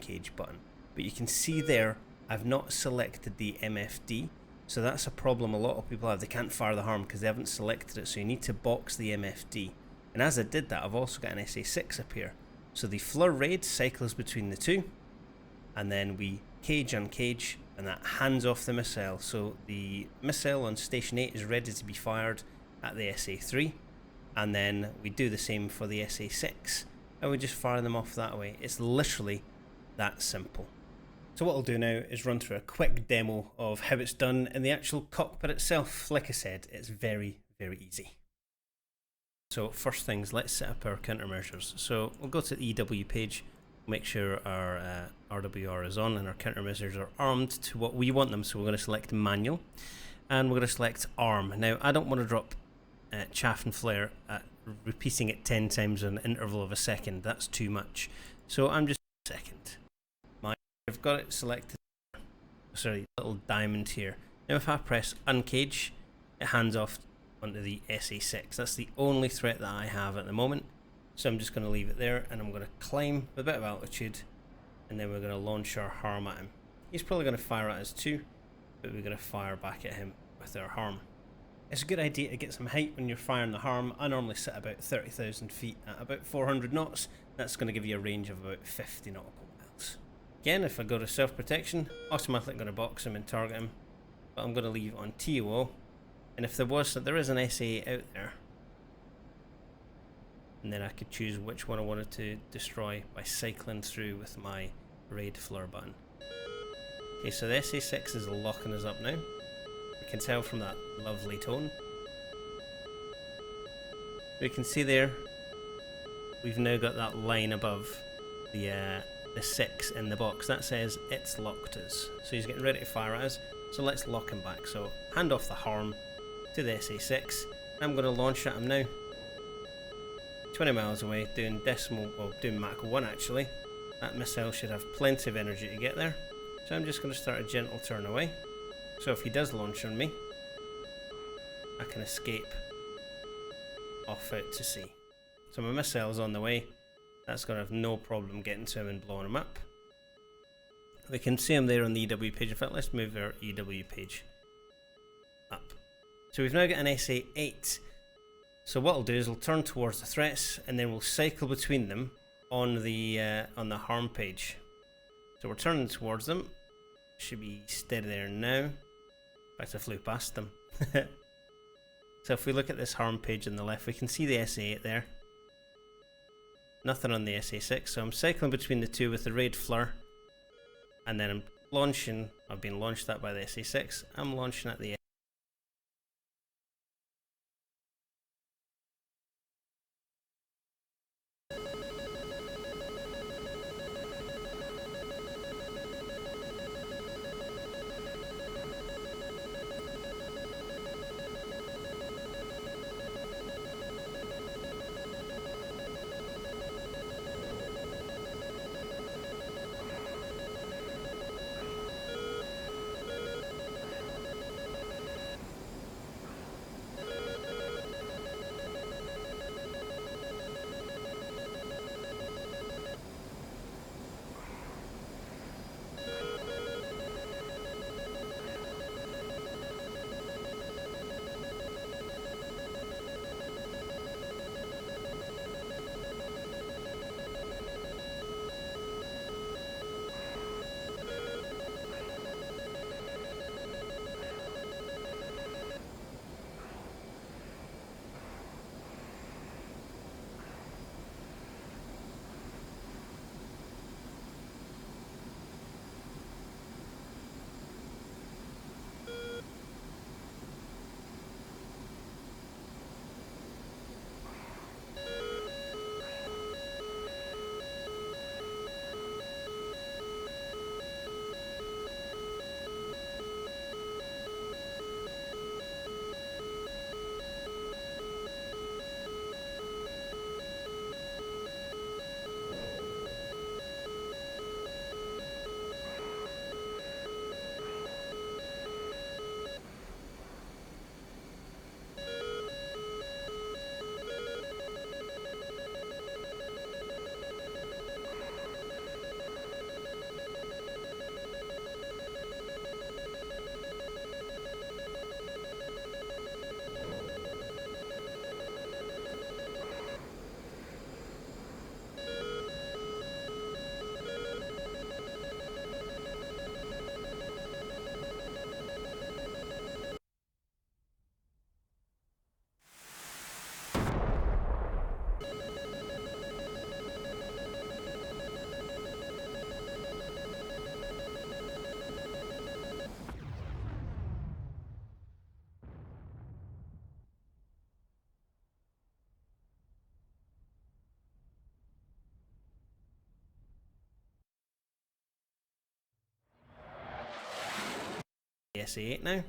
Cage button, but you can see there I've not selected the MFD, so that's a problem a lot of people have. They can't fire the harm because they haven't selected it, so you need to box the MFD. And as I did that, I've also got an SA6 up here, so the Fleur Raid cycles between the two, and then we cage uncage, and that hands off the missile. So the missile on station 8 is ready to be fired at the SA3, and then we do the same for the SA6, and we just fire them off that way. It's literally that simple. So what I'll do now is run through a quick demo of how it's done in the actual cockpit itself. Like I said, it's very, very easy. So first things, let's set up our countermeasures. So we'll go to the EW page, make sure our RWR is on and our countermeasures are armed to what we want them. So we're going to select manual, and we're going to select arm. Now I don't want to drop chaff and flare at repeating it 10 times in an interval of a second. That's too much. So I'm just second. I've got it selected, sorry, little diamond here. Now if I press uncage, it hands off onto the SA6. That's the only threat that I have at the moment, so I'm just going to leave it there, and I'm going to climb with a bit of altitude, and then we're going to launch our harm at him. He's probably going to fire at us too, but we're going to fire back at him with our harm. It's a good idea to get some height when you're firing the harm. I normally sit about 30,000 feet at about 400 knots. That's going to give you a range of about 50 nautical miles. Again, if I go to self-protection, automatically going to box him and target him, but I'm going to leave on TOO, and if there is an SA out there, and then I could choose which one I wanted to destroy by cycling through with my raid flare button. Okay, so the SA6 is locking us up now. We can tell from that lovely tone. We can see there, we've now got that line above the 6 in the box. That says it's locked us. So he's getting ready to fire at us. So let's lock him back. So hand off the harm to the SA6. I'm going to launch at him now. 20 miles away, doing doing Mach 1 actually. That missile should have plenty of energy to get there. So I'm just going to start a gentle turn away. So if he does launch on me, I can escape off out to sea. So my missile's on the way. That's going to have no problem getting to him and blowing him up. We can see him there on the EW page. In fact, let's move our EW page up. So we've now got an SA8. So what I'll do is I'll turn towards the threats, and then we'll cycle between them on the harm page. So we're turning towards them. Should be steady there now. In fact, I flew past them. So if we look at this harm page on the left, we can see the SA8 there. Nothing on the SA6, so I'm cycling between the two with the raid flare, and then I'm launching. I've been launched at by the SA6. I'm launching at the SA8 now.